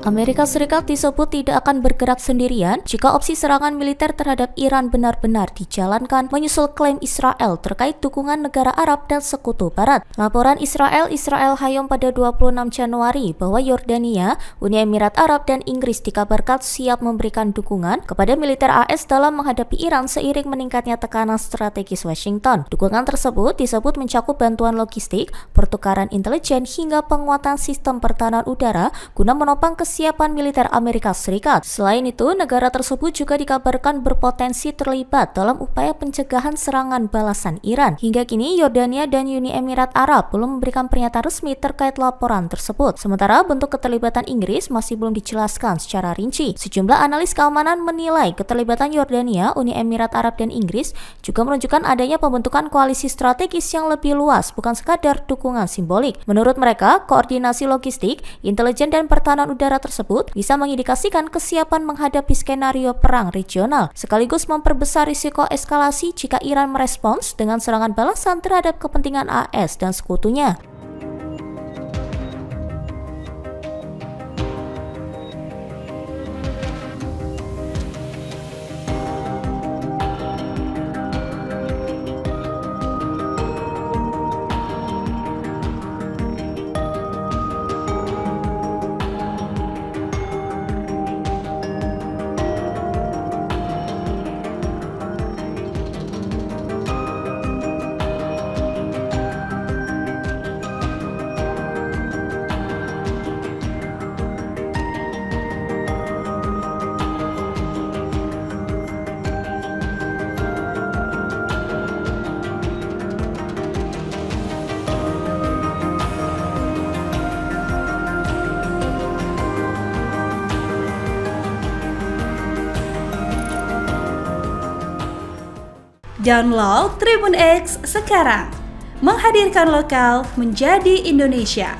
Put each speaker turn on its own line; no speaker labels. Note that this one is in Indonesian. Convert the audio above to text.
Amerika Serikat disebut tidak akan bergerak sendirian jika opsi serangan militer terhadap Iran benar-benar dijalankan, menyusul klaim Israel terkait dukungan negara Arab dan Sekutu Barat. Laporan Israel Hayom pada 26 Januari bahwa Yordania, Uni Emirat Arab, dan Inggris dikabarkan siap memberikan dukungan kepada militer AS dalam menghadapi Iran seiring meningkatnya tekanan strategis Washington. Dukungan tersebut disebut mencakup bantuan logistik, pertukaran intelijen, hingga penguatan sistem pertahanan udara guna menopang kesiapan militer Amerika Serikat. Selain itu, negara tersebut juga dikabarkan berpotensi terlibat dalam upaya pencegahan serangan balasan Iran. Hingga kini, Yordania dan Uni Emirat Arab belum memberikan pernyataan resmi terkait laporan tersebut. Sementara bentuk keterlibatan Inggris masih belum dijelaskan secara rinci. Sejumlah analis keamanan menilai keterlibatan Yordania, Uni Emirat Arab, dan Inggris juga menunjukkan adanya pembentukan koalisi strategis yang lebih luas, bukan sekadar dukungan simbolik. Menurut mereka, koordinasi logistik, intelijen, dan pertahanan udara tersebut bisa mengindikasikan kesiapan menghadapi skenario perang regional, sekaligus memperbesar risiko eskalasi jika Iran merespons dengan serangan balasan terhadap kepentingan AS dan sekutunya.
Download Tribun X sekarang, menghadirkan lokal menjadi Indonesia.